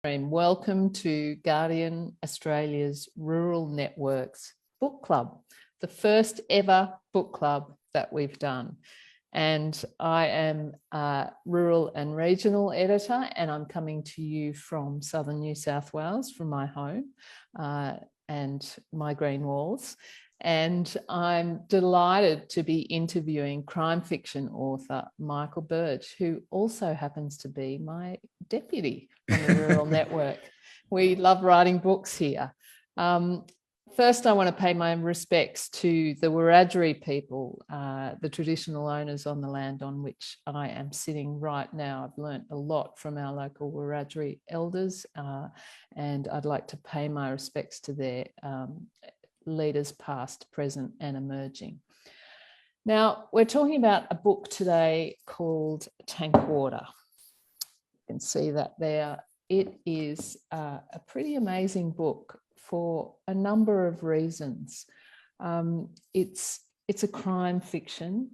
Welcome to Guardian Australia's Rural Networks Book Club, the first ever book club that we've done. And I am a rural and regional editor, and I'm coming to you from southern New South Wales, from my home and my green walls. And I'm delighted to be interviewing crime fiction author Michael Burge, who also happens to be my deputy on the Rural Network. We love writing books here. First, I want to pay my respects to the Wiradjuri people, the traditional owners on the land on which I am sitting right now. I've learnt a lot from our local Wiradjuri elders, and I'd like to pay my respects to their leaders past, present and emerging. Now, we're talking about a book today called Tank Water. You can see that there. It is a pretty amazing book for a number of reasons. It's a crime fiction,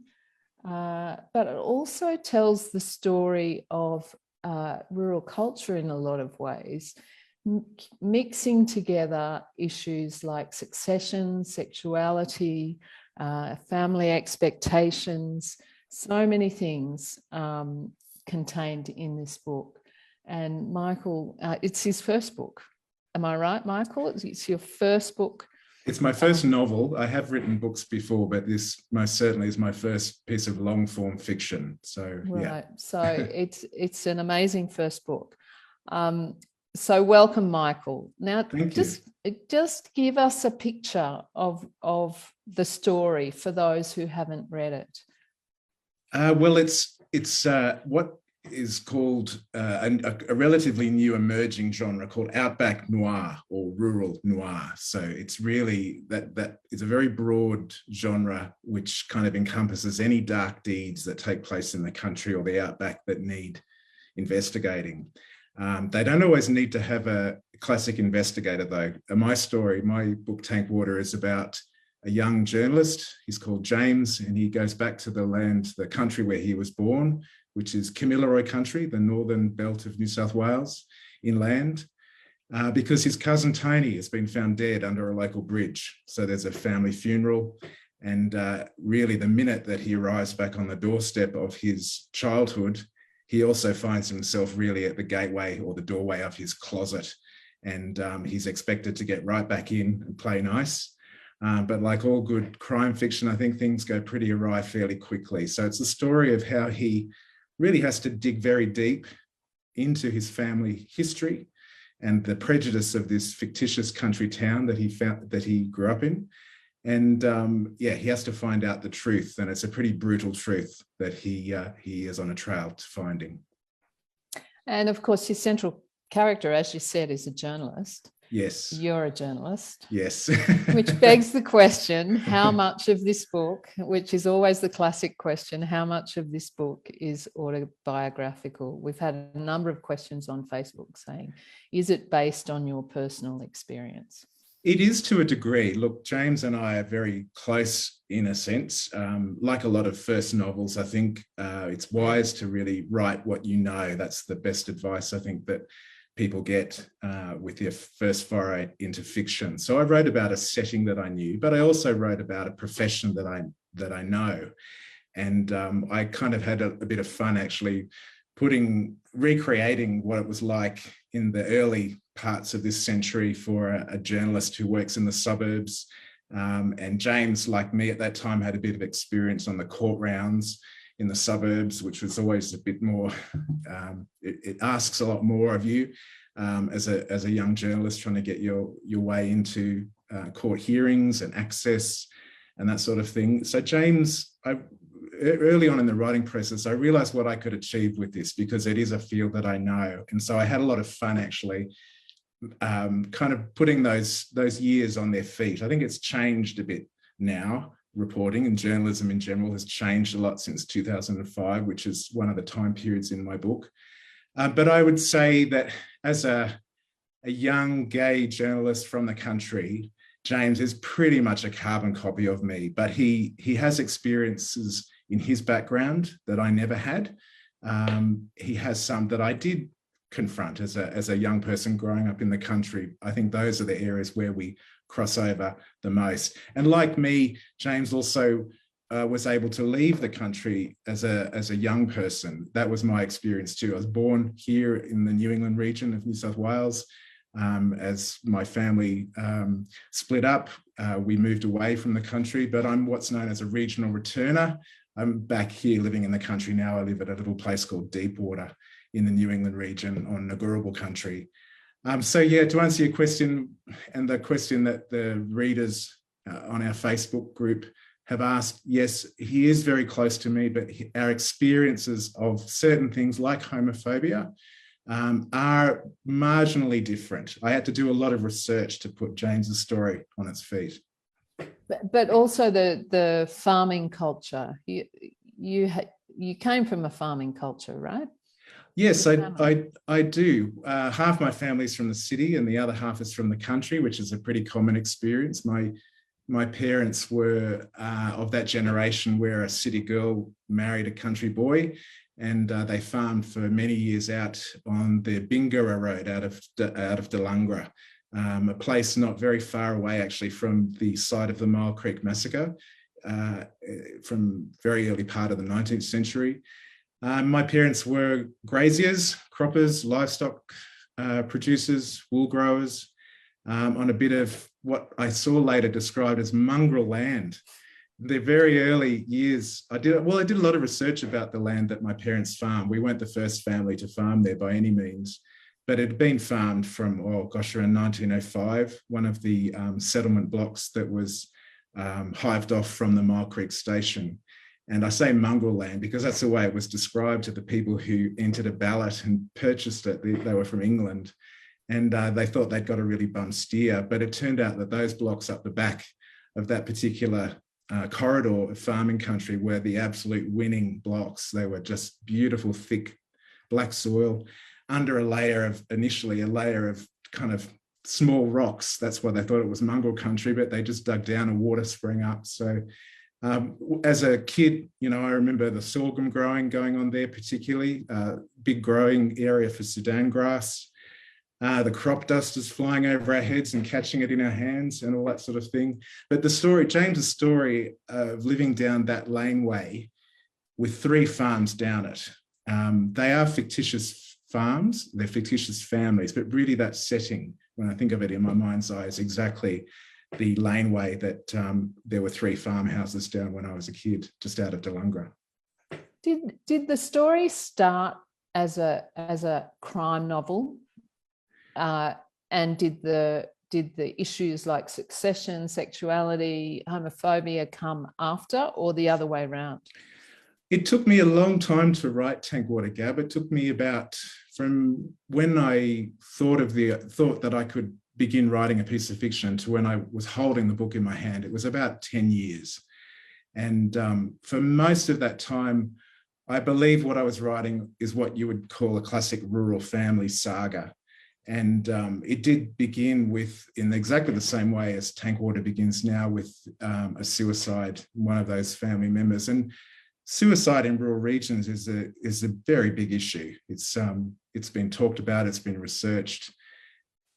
but it also tells the story of rural culture in a lot of ways, mixing together issues like succession, sexuality, family expectations, so many things contained in this book. And Michael, it's his first book. Am I right, Michael? It's your first book. It's my first novel. I have written books before, but this most certainly is my first piece of long form fiction. So, right. Yeah. So it's an amazing first book. So welcome, Michael. Now, just give us a picture of the story for those who haven't read it. Well, it's what is called a relatively new emerging genre called outback noir or rural noir. So it's really that is a very broad genre which kind of encompasses any dark deeds that take place in the country or the outback that need investigating. They don't always need to have a classic investigator, though. My book Tank Water, is about a young journalist. He's called James, and he goes back to the country where he was born, which is Kamilaroi country, the northern belt of New South Wales, inland, because his cousin Tony has been found dead under a local bridge. So there's a family funeral. And really, the minute that he arrives back on the doorstep of his childhood, he also finds himself really at the gateway or the doorway of his closet. And he's expected to get right back in and play nice. But like all good crime fiction, I think things go pretty awry fairly quickly. So it's a story of how he really has to dig very deep into his family history and the prejudice of this fictitious country town that he grew up in. And he has to find out the truth, and it's a pretty brutal truth that he is on a trail to finding. And of course, his central character, as you said, is a journalist. Yes. You're a journalist. Yes. Which begs the question, how much of this book, which is always the classic question, how much of this book is autobiographical? We've had a number of questions on Facebook saying, is it based on your personal experience? It is to a degree. Look, James and I are very close in a sense. Like a lot of first novels, I think it's wise to really write what you know. That's the best advice I think that people get with their first foray into fiction. So I wrote about a setting that I knew, but I also wrote about a profession that I know. And I kind of had a bit of fun actually recreating what it was like in the early parts of this century for a journalist who works in the suburbs. And James, like me at that time, had a bit of experience on the court rounds in the suburbs, which was always a bit more, it asks a lot more of you as a young journalist trying to get your way into court hearings and access and that sort of thing. So James, early on in the writing process, I realized what I could achieve with this because it is a field that I know. And so I had a lot of fun actually kind of putting those years on their feet. I think it's changed a bit now. Reporting and journalism in general has changed a lot since 2005, which is one of the time periods in my book. But I would say that as a young gay journalist from the country, James is pretty much a carbon copy of me, but he has experiences in his background that I never had. He has some that I did confront as a young person growing up in the country. I think those are the areas where we cross over the most. And like me, James also was able to leave the country as a young person. That was my experience too. I was born here in the New England region of New South Wales. As my family split up, we moved away from the country, but I'm what's known as a regional returner. I'm back here living in the country now. I live at a little place called Deepwater in the New England region on Ngurrubal country. So yeah, to answer your question, and the question that the readers on our Facebook group have asked, yes, he is very close to me, but our experiences of certain things like homophobia are marginally different. I had to do a lot of research to put James's story on its feet. But also the farming culture. You came from a farming culture, right? Yes, I do. Half my family's from the city and the other half is from the country, which is a pretty common experience. My parents were of that generation where a city girl married a country boy, and they farmed for many years out on the Bingara Road out of Delangra, a place not very far away actually from the site of the Mile Creek Massacre from very early part of the 19th century. My parents were graziers, croppers, livestock producers, wool growers, on a bit of what I saw later described as mongrel land. The very early years, I did a lot of research about the land that my parents farmed. We weren't the first family to farm there by any means, but it had been farmed from, around 1905, one of the settlement blocks that was hived off from the Mile Creek station. And I say mongrel land because that's the way it was described to the people who entered a ballot and purchased it. They were from England, and they thought they'd got a really bum steer. But it turned out that those blocks up the back of that particular corridor of farming country were the absolute winning blocks. They were just beautiful, thick black soil under initially a layer of kind of small rocks. That's why they thought it was mongrel country, but they just dug down and water sprang up. So as a kid, I remember the sorghum going on there, particularly big growing area for Sudan grass. The crop dust is flying over our heads and catching it in our hands and all that sort of thing. But James's story of living down that laneway with 3 farms down it, they are fictitious farms, they're fictitious families, but really that setting, when I think of it in my mind's eye, is exactly the laneway that there were 3 farmhouses down when I was a kid, just out of Delangra. Did the story start as a crime novel? And did the issues like succession, sexuality, homophobia come after, or the other way around? It took me a long time to write Tankwater Gab. It took me about, from when I thought that I could begin writing a piece of fiction to when I was holding the book in my hand, it was about 10 years. And for most of that time, I believe what I was writing is what you would call a classic rural family saga. And it did begin in exactly the same way as Tankwater begins now, with a suicide, one of those family members. And suicide in rural regions is a very big issue. It's been talked about, it's been researched.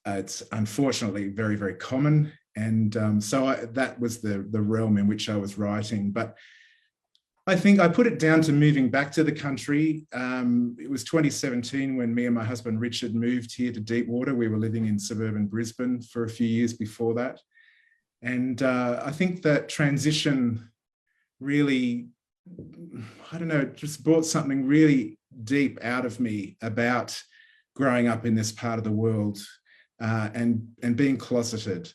It's unfortunately very, very common. And that was the realm in which I was writing. But I think I put it down to moving back to the country. It was 2017 when me and my husband Richard moved here to Deepwater. We were living in suburban Brisbane for a few years before that. And I think that transition really, just brought something really deep out of me about growing up in this part of the world and being closeted.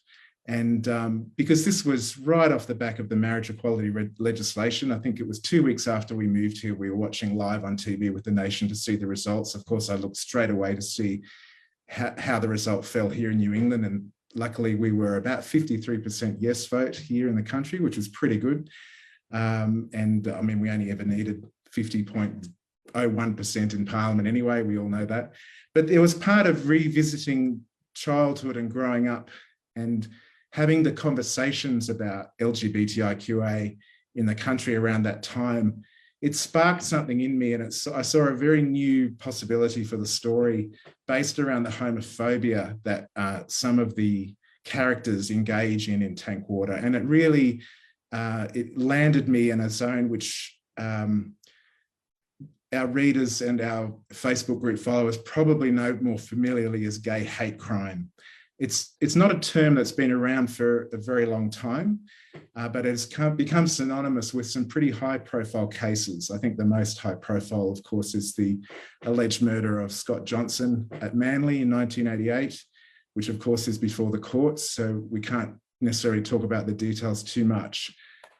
And because this was right off the back of the marriage equality legislation, I think it was 2 weeks after we moved here, we were watching live on TV with The Nation to see the results. Of course, I looked straight away to see how the result fell here in New England. And luckily, we were about 53% yes vote here in the country, which was pretty good. We only ever needed 50.01% in Parliament anyway, we all know that. But it was part of revisiting childhood and growing up and having the conversations about LGBTIQA in the country around that time. it sparked something in me, and I saw a very new possibility for the story based around the homophobia that some of the characters engage in tank water. And it really, it landed me in a zone which our readers and our Facebook group followers probably know more familiarly as gay hate crime. It's not a term that's been around for a very long time, but it's become synonymous with some pretty high-profile cases. I think the most high-profile, of course, is the alleged murder of Scott Johnson at Manly in 1988, which, of course, is before the courts, so we can't necessarily talk about the details too much.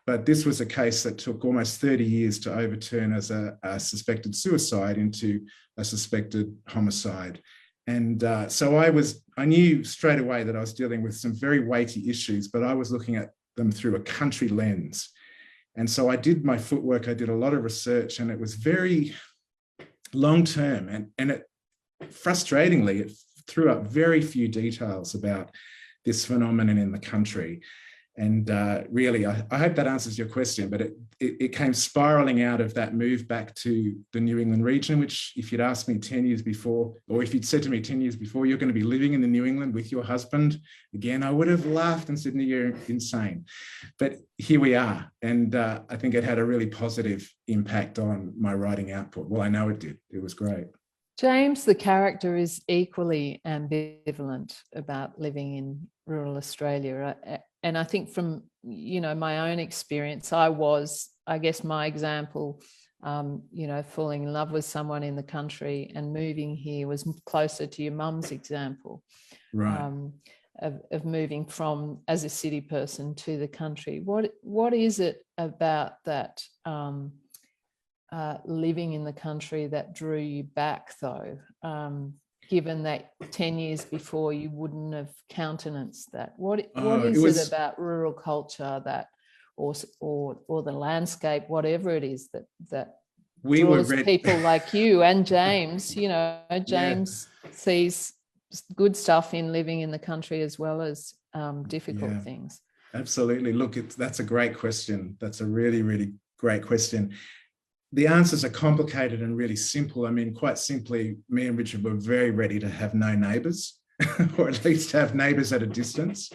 But this was a case that took almost 30 years to overturn as a suspected suicide into a suspected homicide. And so I knew straight away that I was dealing with some very weighty issues, but I was looking at them through a country lens. And so I did my footwork, I did a lot of research, and it was very long-term. And it, frustratingly, it threw up very few details about this phenomenon in the country. And really, I hope that answers your question, but it came spiraling out of that move back to the New England region, which if you'd asked me 10 years before, or if you'd said to me 10 years before, you're going to be living in the New England with your husband, again, I would have laughed and said, no, you're insane. But here we are. And I think it had a really positive impact on my writing output. Well, I know it did. It was great. James, the character, is equally ambivalent about living in rural Australia. And I think from, my own experience, I guess my example, falling in love with someone in the country and moving here was closer to your mum's example, right? Of moving from as a city person to the country. What is it about that living in the country that drew you back, though? Given that 10 years before you wouldn't have countenanced that. What is it about rural culture that, or the landscape, whatever it is that we draws people like you and James? James sees good stuff in living in the country as well as difficult things. Absolutely. Look, that's a great question. That's a really, really great question. The answers are complicated and really simple. I mean, quite simply, me and Richard were very ready to have no neighbours, or at least have neighbours at a distance.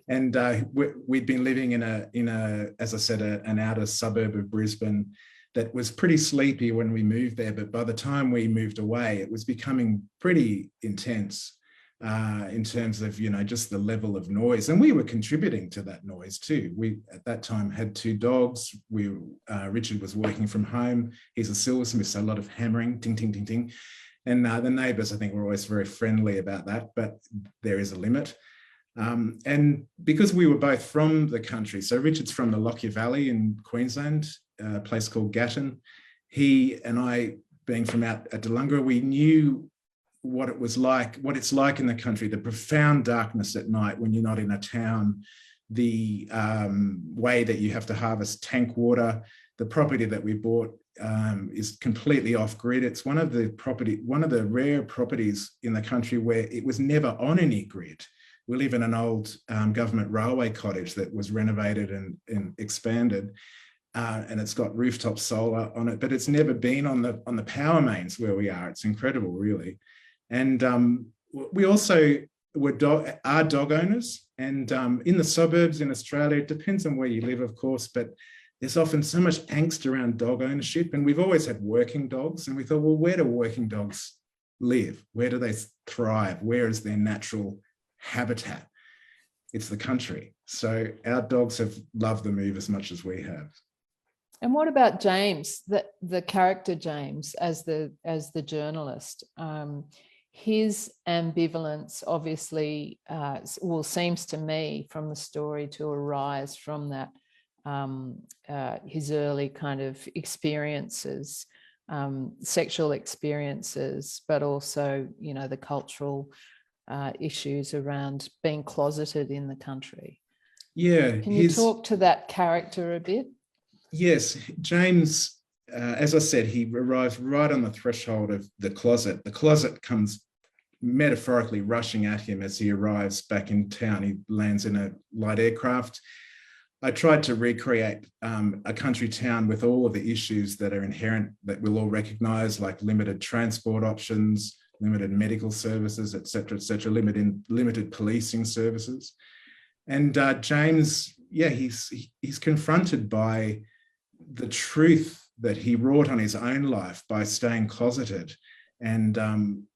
And we'd been living in a, as I said, an outer suburb of Brisbane that was pretty sleepy when we moved there. But by the time we moved away, it was becoming pretty intense in terms of, just the level of noise. And we were contributing to that noise too. We, at that time, had 2 dogs. Richard was working from home. He's a silversmith, so a lot of hammering, ting, ting, ting, ting. And the neighbours, I think, were always very friendly about that, but there is a limit. And because we were both from the country, so Richard's from the Lockyer Valley in Queensland, a place called Gatton. He and I, being from out at Delunga, we knew what it's like in the country, the profound darkness at night when you're not in a town, the way that you have to harvest tank water. The property that we bought is completely off grid. It's one of the rare properties in the country where it was never on any grid. We live in an old government railway cottage that was renovated and expanded. And it's got rooftop solar on it, but it's never been on the power mains where we are. It's incredible, really. And we also are dog owners. And in the suburbs in Australia, it depends on where you live, of course, but there's often so much angst around dog ownership. And we've always had working dogs. And we thought, well, where do working dogs live? Where do they thrive? Where is their natural habitat? It's the country. So our dogs have loved the move as much as we have. And what about James, the character James as the journalist? His ambivalence obviously seems to me from the story to arise from that his early kind of experiences, sexual experiences, but also, the cultural issues around being closeted in the country. Yeah. Can you talk to that character a bit? Yes, James, as I said, he arrives right on the threshold of the closet. The closet comes metaphorically rushing at him as he arrives back in town. He lands in a light aircraft. I tried to recreate a country town with all of the issues that are inherent that we'll all recognise, like limited transport options, limited medical services, et cetera, limited policing services. And James, he's confronted by the truth that he wrought on his own life by staying closeted. And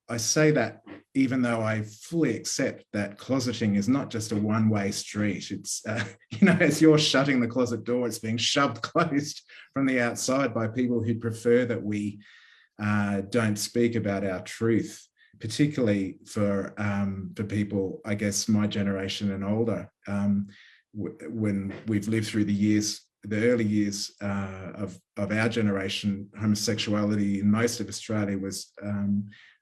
I say that even though I fully accept that closeting is not just a one-way street. It's, as you're shutting the closet door, it's being shoved closed from the outside by people who prefer that we don't speak about our truth, particularly for people, I guess, my generation and older, when we've lived through the early years of our generation. Homosexuality in most of Australia was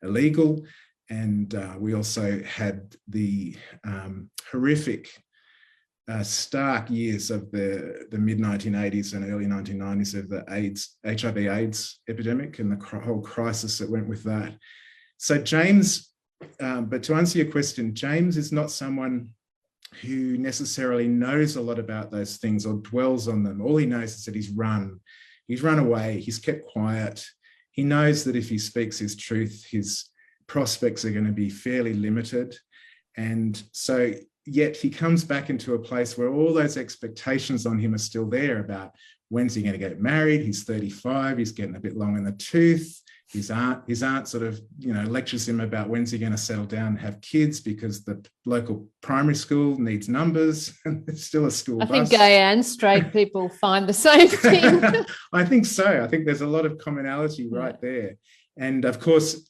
illegal, and we also had the horrific, stark years of the mid-1980s and early 1990s of the HIV/AIDS epidemic and the whole crisis that went with that. So James, but to answer your question, James is not someone who necessarily knows a lot about those things or dwells on them. All he knows is that he's run away, he's kept quiet. He knows that if he speaks his truth, his prospects are going to be fairly limited. And so yet he comes back into a place where all those expectations on him are still there about when's he going to get married. He's 35, he's getting a bit long in the tooth. His aunt sort of, lectures him about when's he going to settle down and have kids because the local primary school needs numbers and it's still a school bus. I think gay and straight people find the same thing. I think so. I think there's a lot of commonality right there. And of course,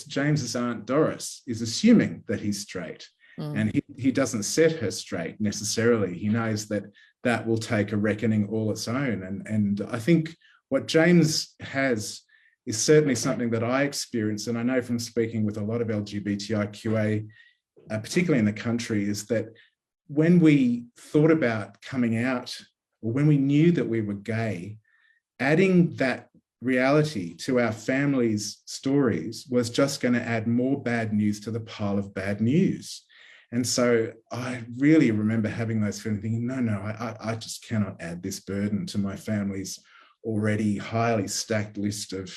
James's aunt Doris is assuming that he's straight, and he doesn't set her straight necessarily. He knows that will take a reckoning all its own. And I think what James has is certainly something that I experience, and I know from speaking with a lot of LGBTIQA, particularly in the country, is that when we thought about coming out, or when we knew that we were gay, adding that reality to our family's stories was just going to add more bad news to the pile of bad news. And so I really remember having those feelings, thinking, I just cannot add this burden to my family's already highly stacked list of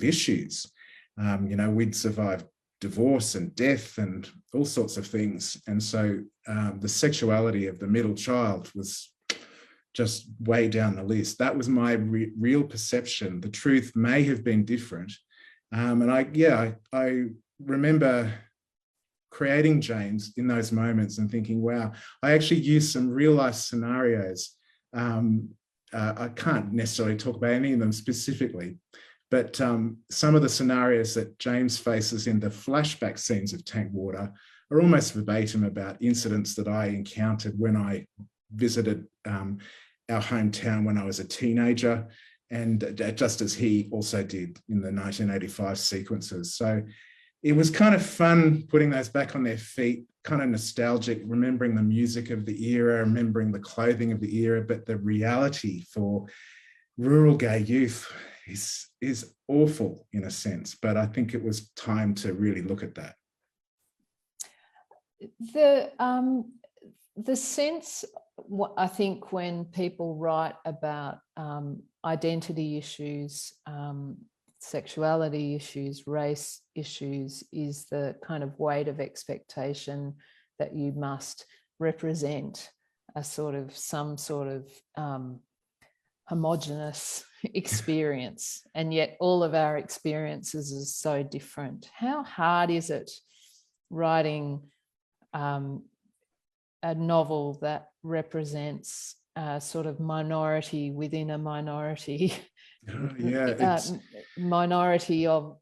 issues. We'd survived divorce and death and all sorts of things. And so the sexuality of the middle child was just way down the list. That was my real perception. The truth may have been different. And I remember creating James in those moments and thinking, wow, I actually used some real life scenarios. I can't necessarily talk about any of them specifically, but some of the scenarios that James faces in the flashback scenes of Tank Water are almost verbatim about incidents that I encountered when I visited our hometown when I was a teenager, and just as he also did in the 1985 sequences. So it was kind of fun putting those back on their feet, kind of nostalgic, remembering the music of the era, remembering the clothing of the era, but the reality for rural gay youth is awful in a sense. But I think it was time to really look at that. The sense, I think, when people write about identity issues, sexuality issues, race issues, is the kind of weight of expectation that you must represent some sort of homogenous experience, and yet all of our experiences are so different. How hard is it writing a novel that represents a sort of minority within a minority? Minority of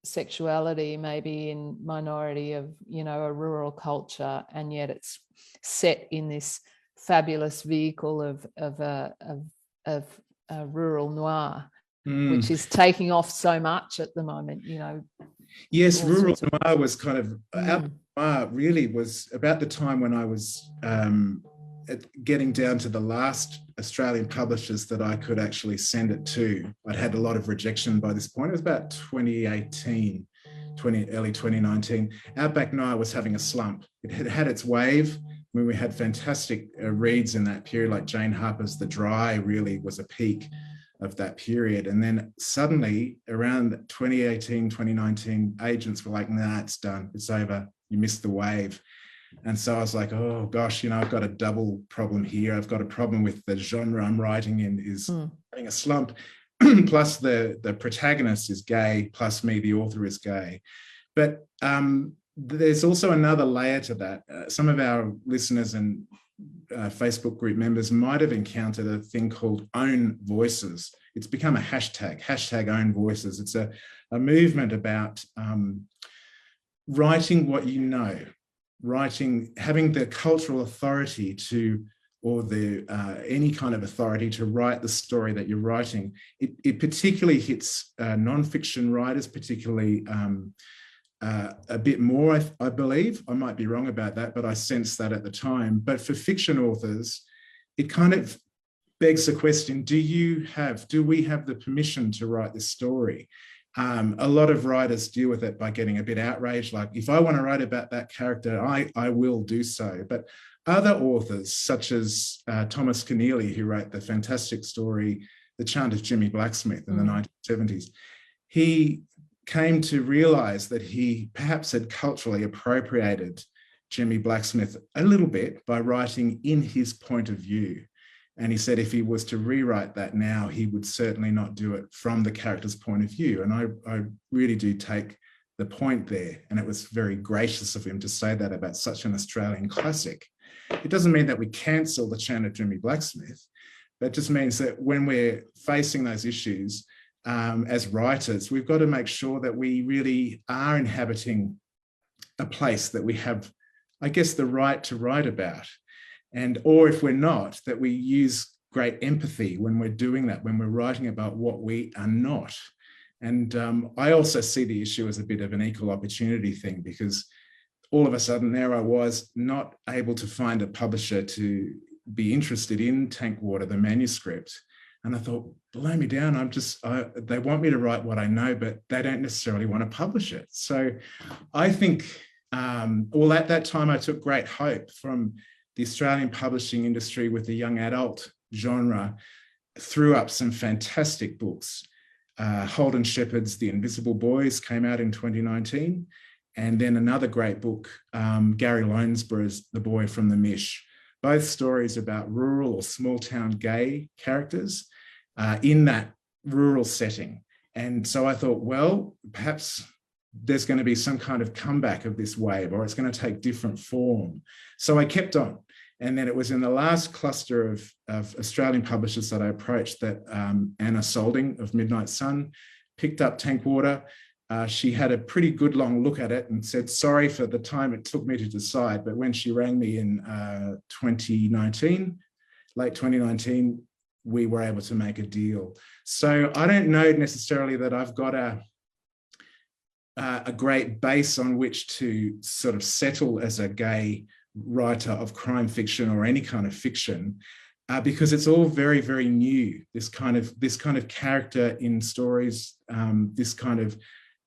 sexuality, maybe in minority of a rural culture, and yet it's set in this fabulous vehicle of rural noir, which is taking off so much at the moment. Yes, rural noir was kind of noir really was about the time when I was getting down to the last Australian publishers that I could actually send it to. I'd had a lot of rejection by this point. It was about 2018, early 2019. Outback Noir was having a slump. It had had its wave, when we had fantastic reads in that period, like Jane Harper's The Dry really was a peak of that period. And then suddenly around 2018, 2019, agents were like, nah, it's done, it's over, you missed the wave. And so I was like, oh gosh, I've got a double problem here. I've got a problem with the genre I'm writing in is having a slump, plus the protagonist is gay, plus me, the author, is gay. But there's also another layer to that. Some of our listeners and Facebook group members might have encountered a thing called Own Voices. It's become a hashtag Own Voices. It's a movement about writing what you know, having the cultural authority to, or the any kind of authority to write the story that you're writing. It particularly hits non-fiction writers, particularly a bit more, I believe. I might be wrong about that, but I sensed that at the time. But for fiction authors, it kind of begs the question, do we have the permission to write this story? A lot of writers deal with it by getting a bit outraged, like, if I want to write about that character, I will do so. But other authors, such as Thomas Keneally, who wrote the fantastic story, The Chant of Jimmy Blacksmith in the 1970s, he came to realize that he perhaps had culturally appropriated Jimmy Blacksmith a little bit by writing in his point of view. And he said if he was to rewrite that now, he would certainly not do it from the character's point of view. And I really do take the point there. And it was very gracious of him to say that about such an Australian classic. It doesn't mean that we cancel The Chant of Jimmy Blacksmith. That just means that when we're facing those issues, as writers, we've got to make sure that we really are inhabiting a place that we have, I guess, the right to write about. Or if we're not, that we use great empathy when we're doing that, when we're writing about what we are not. And I also see the issue as a bit of an equal opportunity thing, because all of a sudden there I was not able to find a publisher to be interested in Tankwater, the manuscript. And I thought, blow me down. They want me to write what I know, but they don't necessarily want to publish it. So I think, at that time, I took great hope from the Australian publishing industry with the young adult genre, threw up some fantastic books. Holden Shepherd's The Invisible Boys came out in 2019. And then another great book, Gary Lonesborough's The Boy from the Mish. Both stories about rural or small town gay characters in that rural setting. And so I thought, well, perhaps there's going to be some kind of comeback of this wave, or it's going to take different form. So I kept on. And then it was in the last cluster of Australian publishers that I approached that Anna Solding of Midnight Sun picked up Tankwater. She had a pretty good long look at it and said, sorry for the time it took me to decide. But when she rang me in 2019, late 2019, we were able to make a deal. So I don't know necessarily that I've got a great base on which to sort of settle as a gay writer of crime fiction or any kind of fiction, because it's all very, very new. This kind of character in stories, this kind of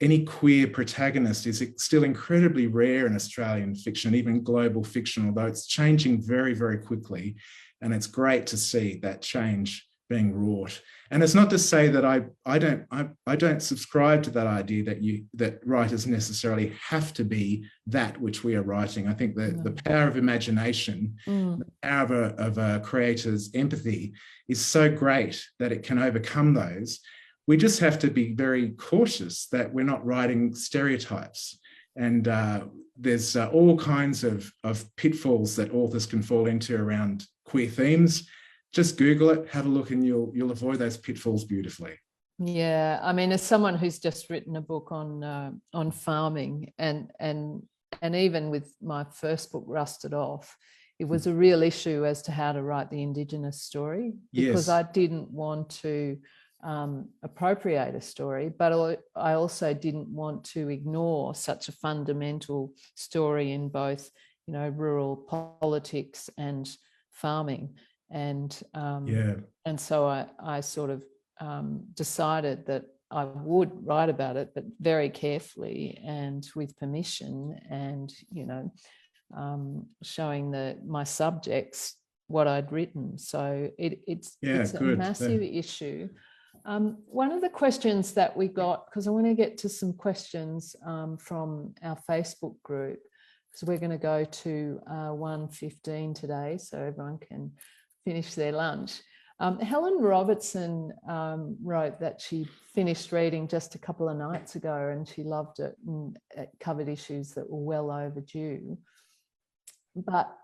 any queer protagonist is still incredibly rare in Australian fiction, even global fiction, although it's changing very, very quickly. And it's great to see that change being wrought. And it's not to say that I don't subscribe to that idea that writers necessarily have to be that which we are writing. I think the power of imagination, the power of a creator's empathy is so great that it can overcome those. We just have to be very cautious that we're not writing stereotypes. And there's all kinds of pitfalls that authors can fall into around queer themes. Just Google it, have a look, and you'll avoid those pitfalls beautifully. Yeah, I mean, as someone who's just written a book on farming, and even with my first book, Rusted Off, it was a real issue as to how to write the Indigenous story, because I didn't want to appropriate a story, but I also didn't want to ignore such a fundamental story in both, rural politics and farming. And so I sort of decided that I would write about it, but very carefully and with permission, and showing my subjects what I'd written. So it's a good. massive issue. One of the questions that we got, because I want to get to some questions from our Facebook group, because we're going to go to 1:15 today, so everyone can finish their lunch. Helen Robertson wrote that she finished reading just a couple of nights ago and she loved it, and it covered issues that were well overdue. But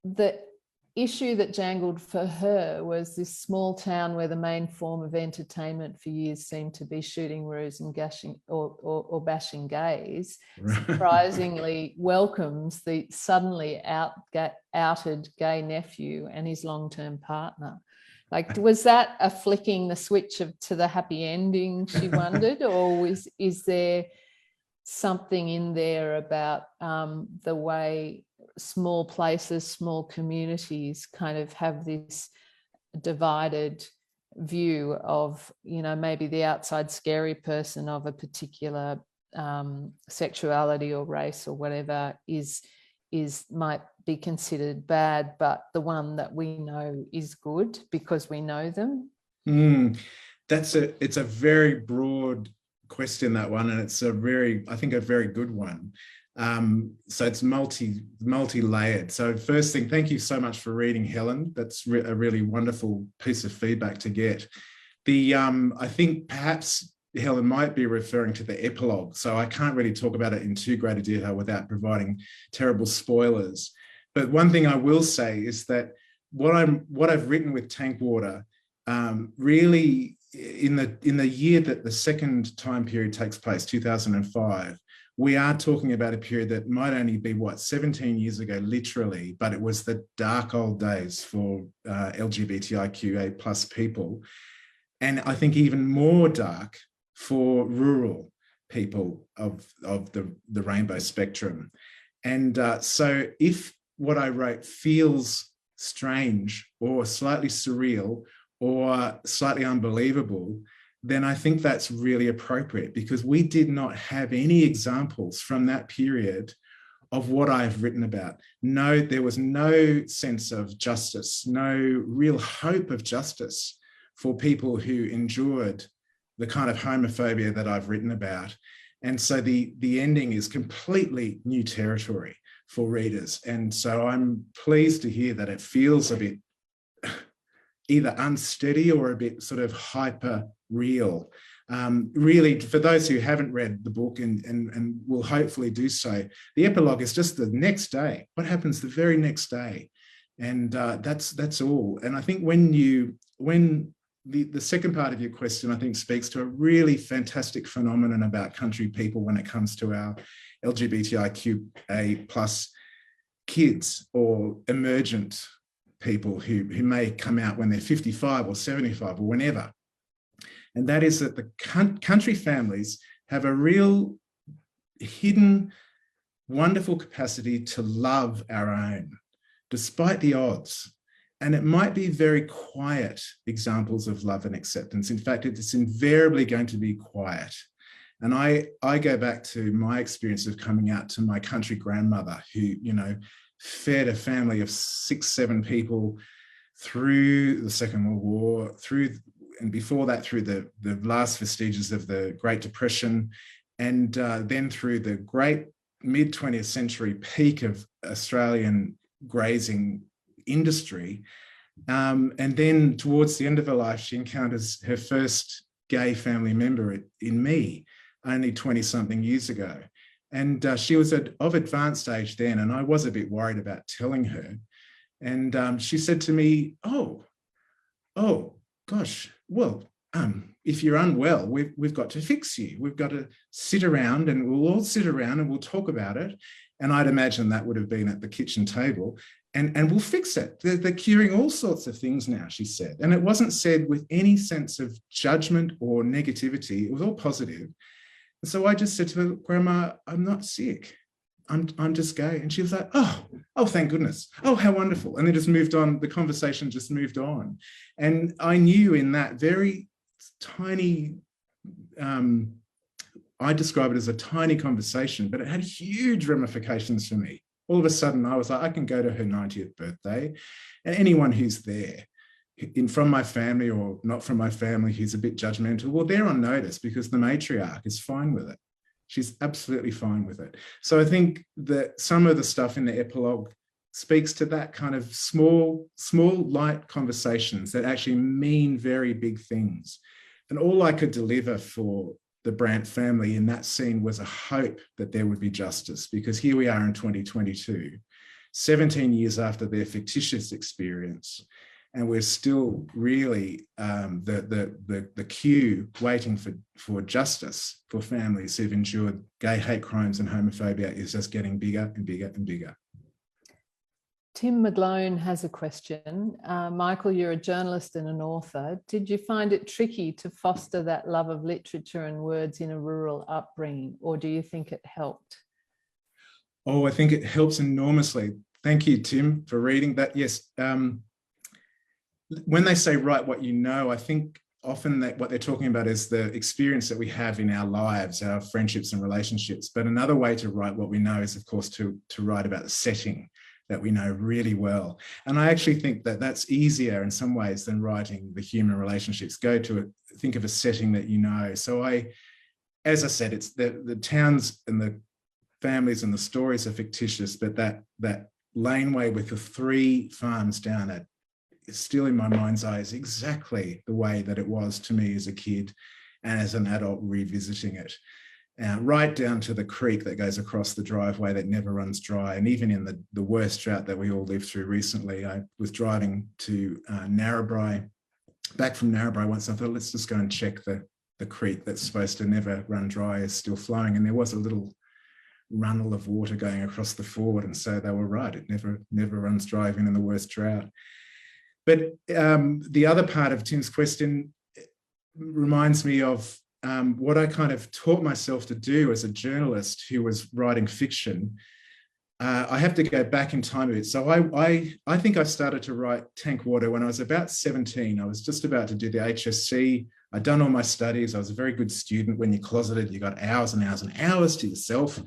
the issue that jangled for her was this small town where the main form of entertainment for years seemed to be shooting roos and gashing or bashing gays, surprisingly welcomes the suddenly outed gay nephew and his long-term partner. Like, was that a flicking the switch to the happy ending, she wondered, or is there something in there about the way small places, small communities kind of have this divided view of, maybe the outside scary person of a particular sexuality or race or whatever might be considered bad, but the one that we know is good because we know them? It's a very broad question, that one, and it's I think a very good one. So it's multi-layered. So first thing, thank you so much for reading, Helen. That's a really wonderful piece of feedback to get. I think perhaps Helen might be referring to the epilogue, so I can't really talk about it in too great a detail without providing terrible spoilers. But one thing I will say is that what I've written with Tankwater really in the year that the second time period takes place, 2005. We are talking about a period that might only be, 17 years ago, literally, but it was the dark old days for LGBTIQA plus people. And I think even more dark for rural people of the rainbow spectrum. And so if what I wrote feels strange or slightly surreal or slightly unbelievable, then I think that's really appropriate, because we did not have any examples from that period of what I've written about. No, there was no sense of justice, no real hope of justice for people who endured the kind of homophobia that I've written about. And so the ending is completely new territory for readers. And so I'm pleased to hear that it feels a bit either unsteady or a bit sort of hyper real. Really, for those who haven't read the book and will hopefully do so, the epilogue is just the next day. What happens the very next day? And that's all. And I think when the second part of your question, I think, speaks to a really fantastic phenomenon about country people when it comes to our LGBTIQA plus kids or emergent people who may come out when they're 55 or 75 or whenever. And that is that the country families have a real hidden, wonderful capacity to love our own, despite the odds. And it might be very quiet examples of love and acceptance. In fact, it's invariably going to be quiet. And I go back to my experience of coming out to my country grandmother who, fed a family of 6-7 people through the Second World War, and before that through the last vestiges of the Great Depression, and then through the great mid-20th century peak of Australian grazing industry. And then towards the end of her life, she encounters her first gay family member in me, only 20-something years ago. And she was of advanced age then, and I was a bit worried about telling her. And she said to me, oh, gosh, well, if you're unwell, we've got to fix you. We've got to sit around, and we'll all sit around and we'll talk about it. And I'd imagine that would have been at the kitchen table. And we'll fix it. They're curing all sorts of things now, she said. And it wasn't said with any sense of judgment or negativity. It was all positive. And so I just said to her, Grandma, I'm not sick. I'm just gay. And she was like, oh, thank goodness. Oh, how wonderful. And then just moved on. The conversation just moved on. And I knew in that very tiny, I describe it as a tiny conversation, but it had huge ramifications for me. All of a sudden, I was like, I can go to her 90th birthday, and anyone who's there, from my family or not from my family, who's a bit judgmental, well, they're on notice because the matriarch is fine with it. She's absolutely fine with it. So I think that some of the stuff in the epilogue speaks to that kind of small, light conversations that actually mean very big things. And all I could deliver for the Brandt family in that scene was a hope that there would be justice, because here we are in 2022, 17 years after their fictitious experience, and we're still really the queue waiting for justice for families who've endured gay hate crimes and homophobia is just getting bigger and bigger and bigger. Tim McGlone has a question. Michael, you're a journalist and an author. Did you find it tricky to foster that love of literature and words in a rural upbringing, or do you think it helped? Oh, I think it helps enormously. Thank you, Tim, for reading that. Yes. When they say write what you know, I think often that what they're talking about is the experience that we have in our lives, our friendships and relationships. But another way to write what we know is, of course, to write about the setting that we know really well. And I actually think that that's easier in some ways than writing the human relationships. Think of a setting that you know. So as I said, it's the towns and the families and the stories are fictitious, but that laneway with the 3 farms down it is still in my mind's eye is exactly the way that it was to me as a kid and as an adult revisiting it. Right down to the creek that goes across the driveway that never runs dry. And even in the worst drought that we all lived through recently, I was driving to Narrabri, back from Narrabri once, I thought, let's just go and check the creek that's supposed to never run dry is still flowing. And there was a little runnel of water going across the ford. And so they were right, it never runs dry even in the worst drought. But the other part of Tim's question reminds me of what I kind of taught myself to do as a journalist who was writing fiction. I have to go back in time a bit. So I think I started to write Tank Water when I was about 17. I was just about to do the HSC. I'd done all my studies. I was a very good student. When you're closeted, you got hours and hours and hours to yourself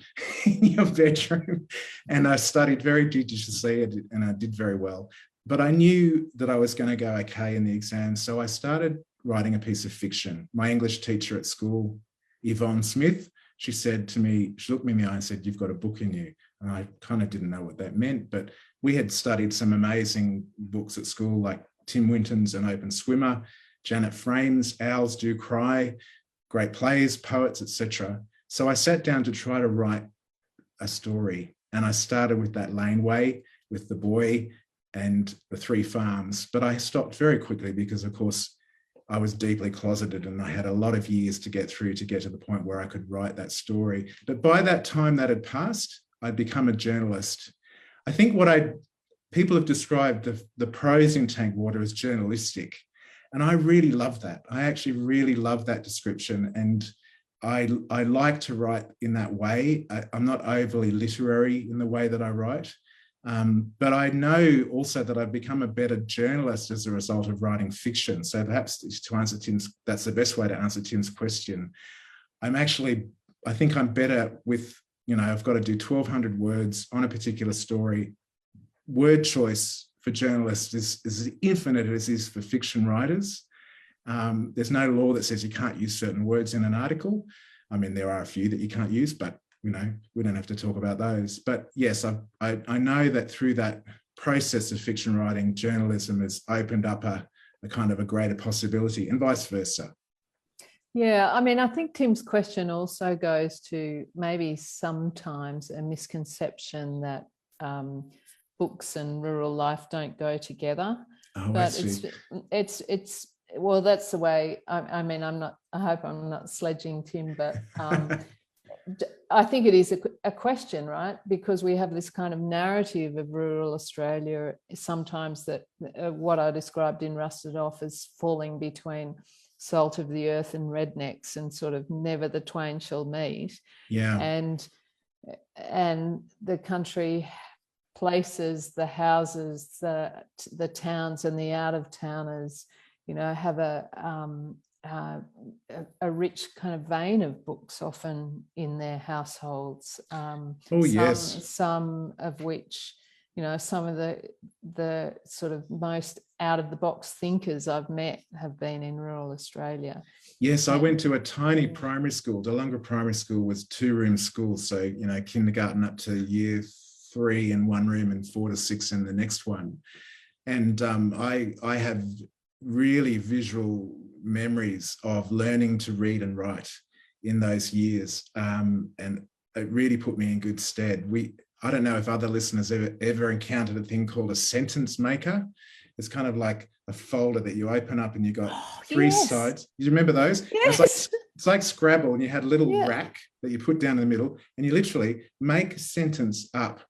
in your bedroom. And I studied very judiciously and I did very well. But I knew that I was going to go okay in the exams. So I started writing a piece of fiction. My English teacher at school, Yvonne Smith, she said to me, she looked me in the eye and said, "You've got a book in you." And I kind of didn't know what that meant, but we had studied some amazing books at school, like Tim Winton's An Open Swimmer, Janet Frame's Owls Do Cry, great plays, poets, etc. So I sat down to try to write a story, and I started with that laneway with the boy and the 3 farms, but I stopped very quickly because, of course, I was deeply closeted and I had a lot of years to get through to get to the point where I could write that story. But by that time that had passed, I'd become a journalist. I think people have described the prose in Tank Water as journalistic, and I really love that. I actually really love that description, and I like to write in that way. I'm not overly literary in the way that I write. But I know also that I've become a better journalist as a result of writing fiction. So perhaps to answer that's the best way to answer Tim's question. I think I'm better with, I've got to do 1,200 words on a particular story. Word choice for journalists is as infinite as it is for fiction writers. There's no law that says you can't use certain words in an article. I mean, there are a few that you can't use, but we don't have to talk about those. But yes, I know that through that process of fiction writing, journalism has opened up a kind of a greater possibility, and vice versa. Yeah, I mean, I think Tim's question also goes to maybe sometimes a misconception that books and rural life don't go together. Oh, but I see. it's well, that's the way. I mean, I hope I'm not sledging Tim, but I think it is a question, right? Because we have this kind of narrative of rural Australia sometimes that what I described in Rusted Off as falling between salt of the earth and rednecks, and sort of never the twain shall meet. Yeah. And the country places, the houses, the towns and the out of towners, have a a rich kind of vein of books often in their households. Yes. Some of which, you know, some of the sort of most out of the box thinkers I've met have been in rural Australia. Yes, I went to a tiny primary school. Delungra Primary School was 2-room school, so you know, kindergarten up to year 3 in one room and 4 to 6 in the next one. And I have really visual memories of learning to read and write in those years, and it really put me in good stead. I don't know if other listeners ever encountered a thing called a sentence maker. It's kind of like a folder that you open up and you got 3 sides. You remember those? Yes. It's like Scrabble, and you had a little rack that you put down in the middle, and you literally make a sentence up.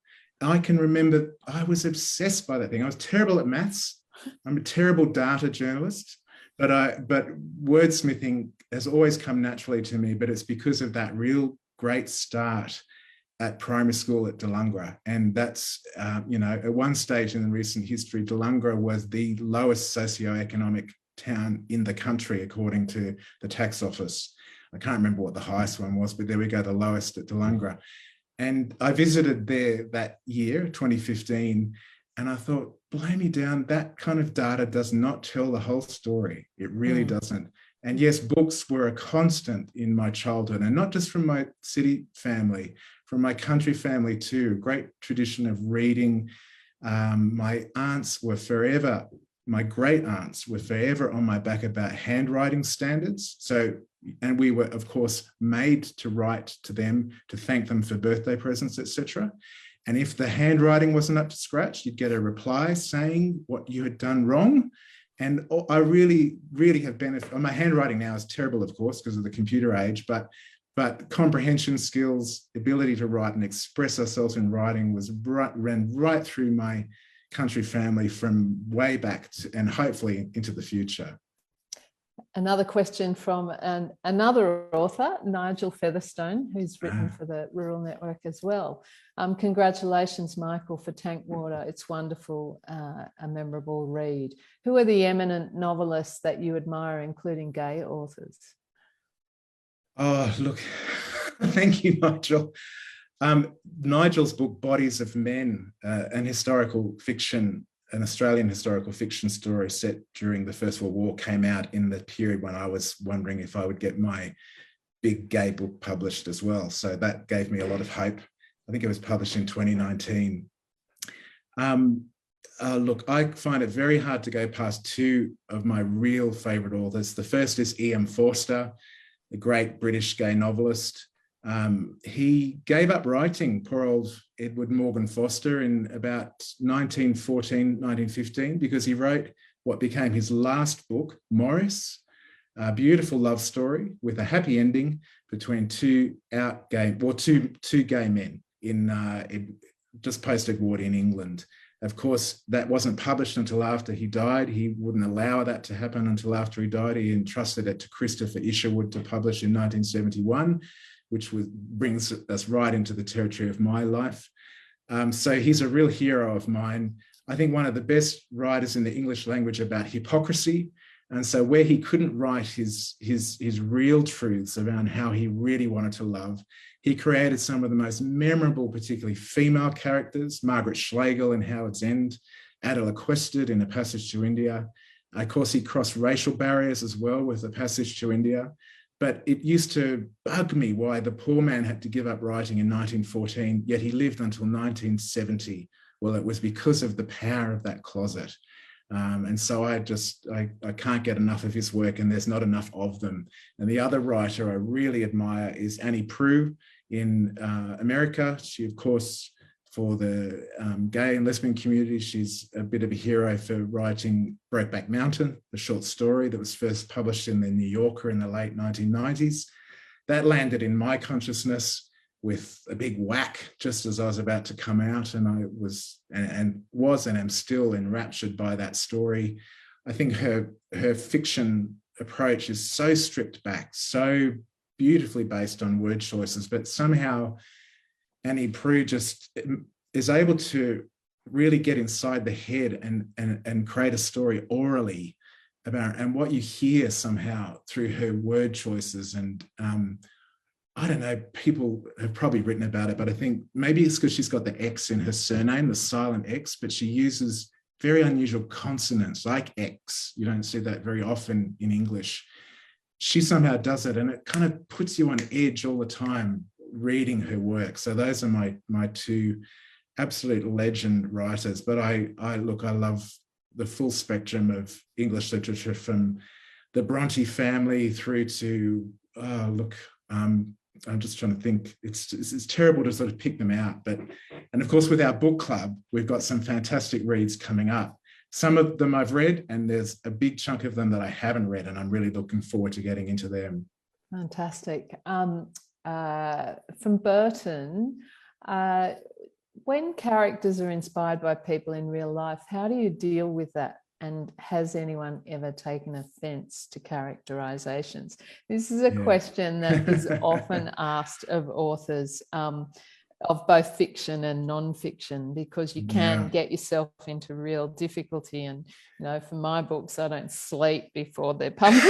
I can remember I was obsessed by that thing. I was terrible at maths. I'm a terrible data journalist, but wordsmithing has always come naturally to me, but it's because of that real great start at primary school at Delungra. And that's, you know, at one stage in recent history, Delungra was the lowest socioeconomic town in the country, according to the tax office. I can't remember what the highest one was, but there we go, the lowest at Delungra. And I visited there that year, 2015, and I thought, blow me down, that kind of data does not tell the whole story. It really doesn't. And yes, books were a constant in my childhood, and not just from my city family, from my country family too. A great tradition of reading. My aunts were forever, my great aunts were forever on my back about handwriting standards. So, and we were, of course, made to write to them to thank them for birthday presents, etc. And if the handwriting wasn't up to scratch, you'd get a reply saying what you had done wrong. And I really, really have benefited. My handwriting now is terrible, of course, because of the computer age, but comprehension skills, ability to write and express ourselves in writing ran right through my country family from way back and hopefully into the future. Another question from another author, Nigel Featherstone, who's written for the Rural Network as well. Congratulations, Michael, for Tank Water. It's wonderful, a memorable read. Who are the eminent novelists that you admire, including gay authors? Oh, look, thank you, Nigel. Nigel's book, Bodies of Men, an historical fiction, an Australian historical fiction story set during the First World War, came out in the period when I was wondering if I would get my big gay book published as well. So that gave me a lot of hope. I think it was published in 2019. Look, I find it very hard to go past 2 of my real favourite authors. The first is E.M. Forster, the great British gay novelist. He gave up writing, poor old Edward Morgan Foster, in about 1914, 1915, because he wrote what became his last book, Morris, a beautiful love story with a happy ending between two gay men in just post-Edwardian England. Of course, that wasn't published until after he died. He wouldn't allow that to happen until after he died. He entrusted it to Christopher Isherwood to publish in 1971, which brings us right into the territory of my life. So he's a real hero of mine. I think one of the best writers in the English language about hypocrisy. And so where he couldn't write his real truths around how he really wanted to love, he created some of the most memorable, particularly female characters, Margaret Schlegel in Howard's End, Adela Quested in A Passage to India. Of course, he crossed racial barriers as well with A Passage to India. But it used to bug me why the poor man had to give up writing in 1914, yet he lived until 1970. Well, it was because of the power of that closet. And so I can't get enough of his work, and there's not enough of them. And the other writer I really admire is Annie Proulx in America. She, of course, for the gay and lesbian community, she's a bit of a hero for writing Brokeback Mountain, the short story that was first published in the New Yorker in the late 1990s. That landed in my consciousness with a big whack just as I was about to come out, and I was and am still enraptured by that story. I think her fiction approach is so stripped back, so beautifully based on word choices, but somehow Annie Proulx just is able to really get inside the head and create a story orally and what you hear somehow through her word choices. And I don't know, people have probably written about it, but I think maybe it's because she's got the X in her surname, the silent X, but she uses very unusual consonants like X. You don't see that very often in English. She somehow does it, and it kind of puts you on edge all the time reading her work. So those are my two absolute legend writers. But I love the full spectrum of English literature, from the Bronte family through to I'm just trying to think. It's terrible to sort of pick them out, and of course with our book club, we've got some fantastic reads coming up. Some of them I've read, and there's a big chunk of them that I haven't read, and I'm really looking forward to getting into them. Fantastic. From Burton, when characters are inspired by people in real life, how do you deal with that? And has anyone ever taken offense to characterizations? This is a question that is often asked of authors of both fiction and non-fiction, because you can get yourself into real difficulty. And, you know, for my books, I don't sleep before they're published.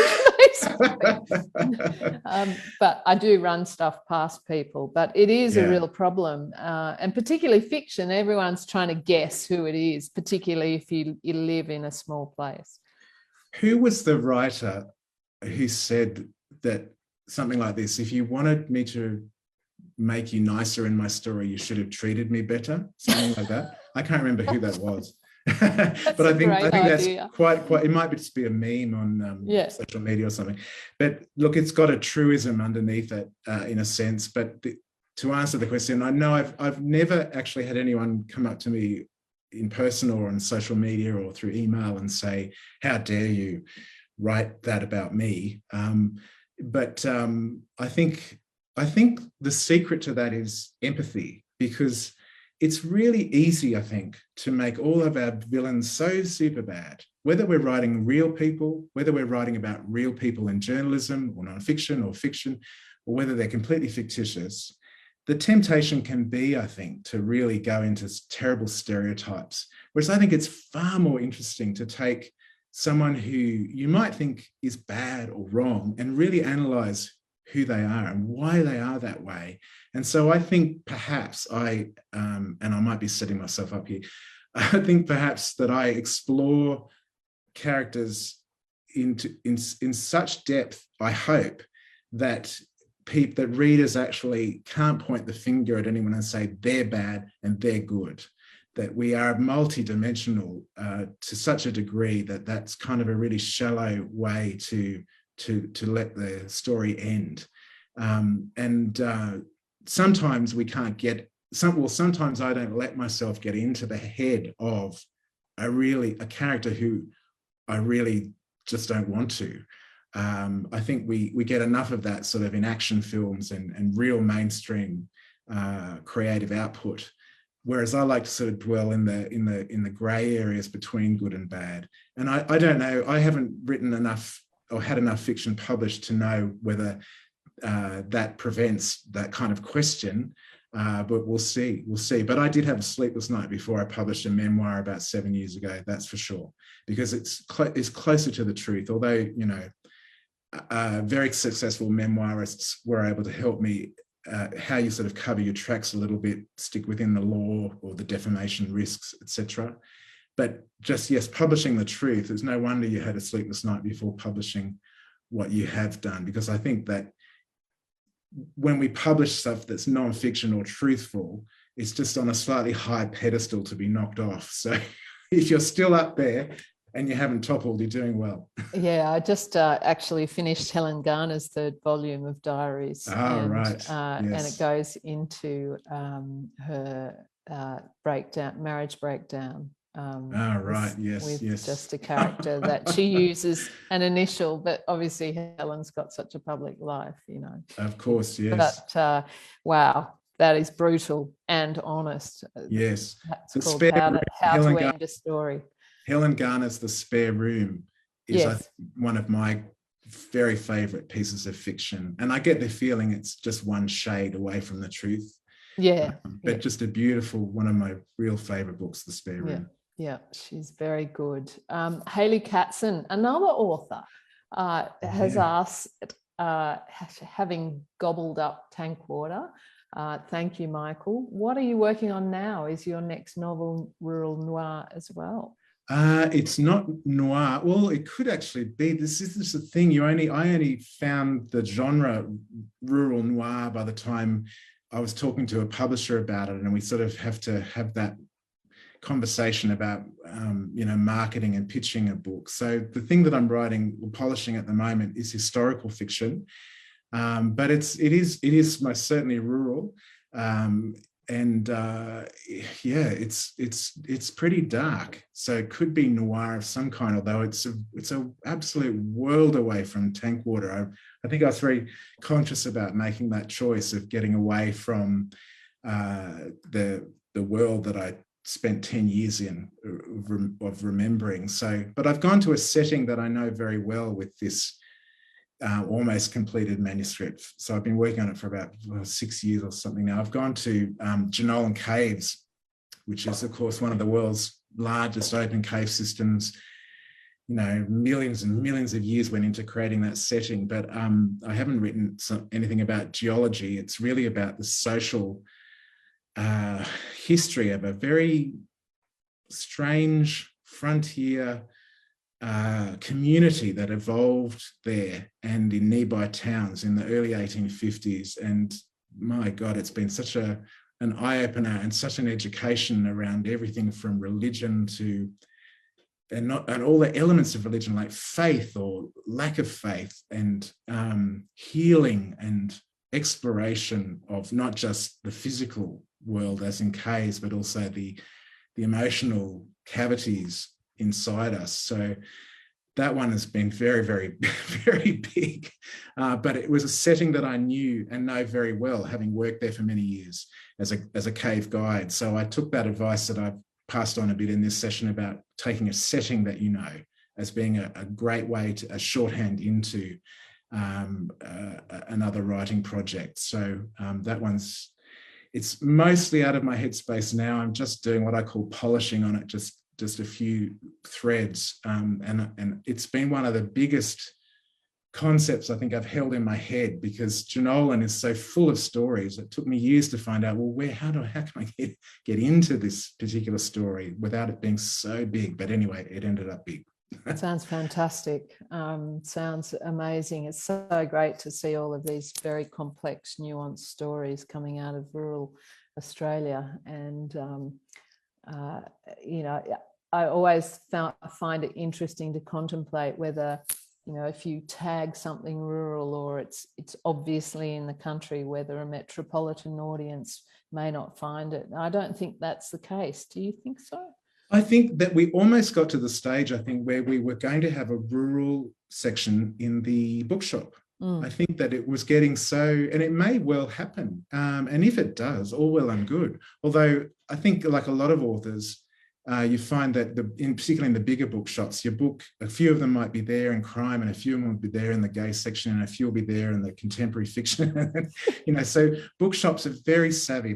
But I do run stuff past people, but it is a real problem, and particularly fiction. Everyone's trying to guess who it is, particularly if you live in a small place. Who was the writer who said that something like this: if you wanted me to make you nicer in my story, you should have treated me better, something like that? I can't remember who that was. But I think that's quite it might just be a meme on social media or something. But look, it's got a truism underneath it, in a sense. But to answer the question, I know I've never actually had anyone come up to me in person or on social media or through email and say, how dare you write that about me? But I think the secret to that is empathy, because it's really easy, I think, to make all of our villains so super bad, whether we're writing real people, whether we're writing about real people in journalism or nonfiction or fiction, or whether they're completely fictitious. The temptation can be, I think, to really go into terrible stereotypes, whereas I think it's far more interesting to take someone who you might think is bad or wrong and really analyze who they are and why they are that way. And so I think perhaps and I might be setting myself up here, I think perhaps that I explore characters in such depth, I hope, that readers actually can't point the finger at anyone and say they're bad and they're good. That we are multidimensional to such a degree that that's kind of a really shallow way to let the story end. Sometimes we can't get sometimes I don't let myself get into the head of a character who I really just don't want to. I think we get enough of that sort of in action films and real mainstream creative output. Whereas I like to sort of dwell in the grey areas between good and bad. And I don't know, I haven't written enough or had enough fiction published to know whether that prevents that kind of question, but we'll see. But I did have a sleepless night before I published a memoir about 7 years ago, that's for sure, because it's closer to the truth. Although, you know, very successful memoirists were able to help me how you sort of cover your tracks a little bit, stick within the law or the defamation risks, etc. But just, yes, publishing the truth, there's no wonder you had a sleepless night before publishing what you have done, because I think that when we publish stuff that's non-fiction or truthful, it's just on a slightly high pedestal to be knocked off. So if you're still up there and you haven't toppled, you're doing well. Yeah, I just actually finished Helen Garner's third volume of diaries. Right. Yes. And it goes into her marriage breakdown. Right. Yes. With yes. just a character that she uses an initial, but obviously Helen's got such a public life, you know. Of course, yes. But wow, that is brutal and honest. Yes. That's called How to End a Story. Helen Garner's The Spare Room is one of my very favourite pieces of fiction. And I get the feeling it's just one shade away from the truth. Yeah. But just a beautiful, one of my real favourite books, The Spare Room. Yeah, she's very good. Haley Katzen, another author, has asked, having gobbled up tank water, thank you, Michael. What are you working on now? Is your next novel rural noir as well? It's not noir. Well, it could actually be. This is the thing. I only found the genre rural noir by the time I was talking to a publisher about it, and we sort of have to have that conversation about marketing and pitching a book. So the thing that I'm writing or polishing at the moment is historical fiction, but it is most certainly rural. It's pretty dark, so it could be noir of some kind, although it's a absolute world away from tank water. I think I was very conscious about making that choice of getting away from the world that I spent 10 years in of remembering. But I've gone to a setting that I know very well with this almost completed manuscript. So I've been working on it for about 6 years or something now. I've gone to Jenolan Caves, which is, of course, one of the world's largest open cave systems. Millions and millions of years went into creating that setting, but I haven't written anything about geology. It's really about the social history of a very strange frontier community that evolved there and in nearby towns in the early 1850s. And my God, it's been such an eye-opener and such an education around everything from religion to and all the elements of religion, like faith or lack of faith, and healing and exploration of not just the physical world as in caves, but also the emotional cavities inside us. So that one has been very, very, very big. But it was a setting that I knew and know very well, having worked there for many years as a cave guide. So I took that advice that I've passed on a bit in this session about taking a setting that you know as being a great way to a shorthand into another writing project. So that one's, it's mostly out of my headspace now. I'm just doing what I call polishing on it, just a few threads. And it's been one of the biggest concepts I think I've held in my head, because Jenolan is so full of stories. It took me years to find out, well, how can I get into this particular story without it being so big? But anyway, it ended up big. Sounds fantastic. Sounds amazing. It's so great to see all of these very complex, nuanced stories coming out of rural Australia. And, I always find it interesting to contemplate whether, if you tag something rural or it's obviously in the country, whether a metropolitan audience may not find it. I don't think that's the case. Do you think so? I think that we almost got to the stage, where we were going to have a rural section in the bookshop. I think that it was getting so, and it may well happen. And if it does, all well and good. Although I think, like a lot of authors, you find that particularly in the bigger bookshops, a few of them might be there in crime, and a few of them will be there in the gay section, and a few will be there in the contemporary fiction. So bookshops are very savvy.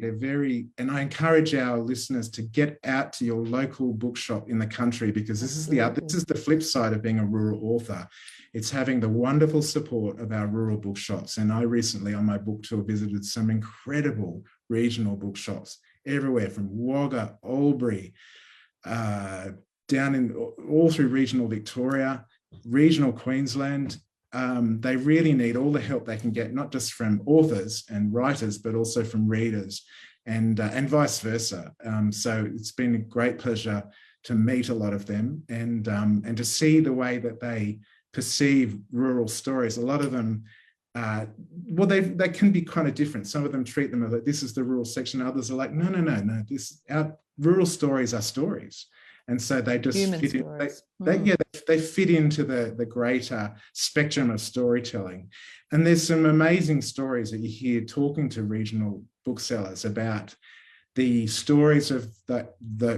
And I encourage our listeners to get out to your local bookshop in the country, because this is the flip side of being a rural author. It's having the wonderful support of our rural bookshops. And I recently, on my book tour, visited some incredible regional bookshops everywhere, from Wagga, Albury, down in all through regional Victoria, regional Queensland. They really need all the help they can get, not just from authors and writers, but also from readers, and vice versa. So it's been a great pleasure to meet a lot of them, and to see the way that they perceive rural stories. A lot of them, they can be kind of different. Some of them treat them as like, this is the rural section. Others are like, no. Our rural stories are stories. And so they just fit in, they fit into the greater spectrum of storytelling. And there's some amazing stories that you hear talking to regional booksellers about the stories of the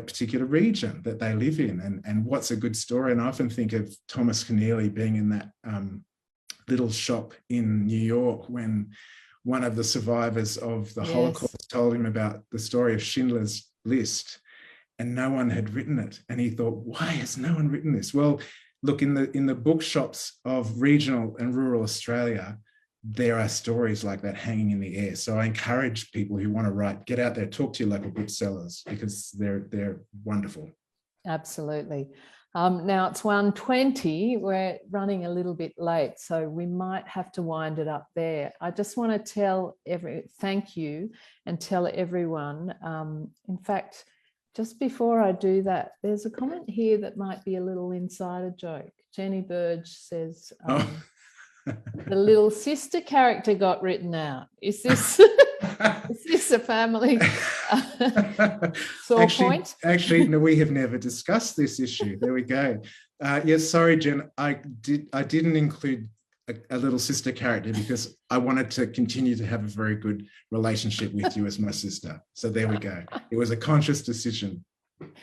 particular region that they live in, and what's a good story. And I often think of Thomas Keneally being in that little shop in New York when one of the survivors of the Holocaust told him about the story of Schindler's List. and no one had written it. And he thought, why has no one written this? Well, look, in the bookshops of regional and rural Australia, there are stories like that hanging in the air. So I encourage people who want to write, get out there, talk to your local booksellers, because they're wonderful. Absolutely. Now it's 1:20. We're running a little bit late, so we might have to wind it up there. I just want to thank you and tell everyone. In fact, just before I do that, there's a comment here that might be a little insider joke. Jenny Burge says, the little sister character got written out. Is this a family sore point? Actually, no, we have never discussed this issue. There we go. Yes, sorry, Jen. I didn't include a little sister character because I wanted to continue to have a very good relationship with you as my sister. So there we go. It was a conscious decision.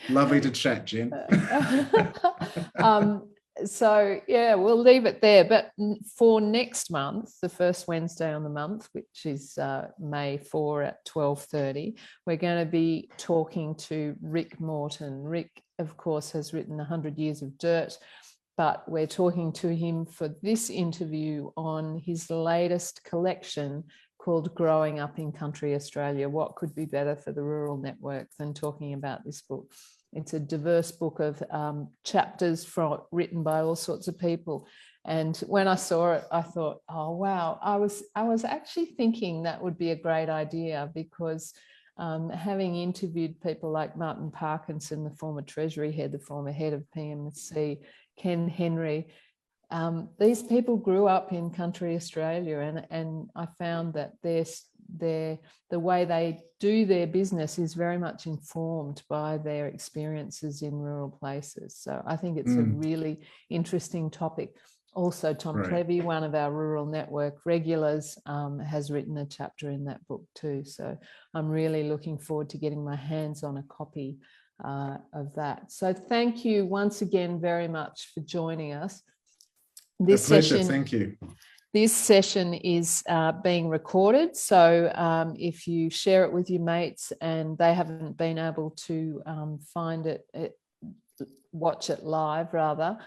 Lovely to chat, Jen. So yeah, we'll leave it there. But for next month, the first Wednesday on the month, which is May 4 at 12:30, we're going to be talking to Rick Morton. Rick, of course, has written 100 Years of Dirt, but we're talking to him for this interview on his latest collection called Growing Up in Country Australia. What could be better for the rural network than talking about this book? It's a diverse book of chapters written by all sorts of people. And when I saw it, I thought, oh, wow, I was actually thinking that would be a great idea, because having interviewed people like Martin Parkinson, the former Treasury head, the former head of PMC, Ken Henry, these people grew up in country Australia, and I found that the way they do their business is very much informed by their experiences in rural places. So I think it's a really interesting topic. Also, Tom Clevy, one of our rural network regulars, has written a chapter in that book too. So I'm really looking forward to getting my hands on a copy of that. So thank you once again very much for joining us. This session, thank you. This session is being recorded, so if you share it with your mates and they haven't been able to find it, watch it live rather,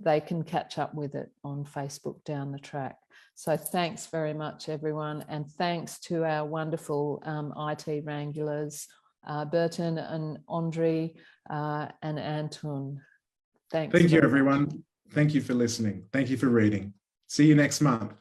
they can catch up with it on Facebook down the track. So thanks very much, everyone, and thanks to our wonderful IT wranglers, Burton and Andre and Anton. Thanks. Thank you, everyone. Thank you for listening. Thank you for reading. See you next month.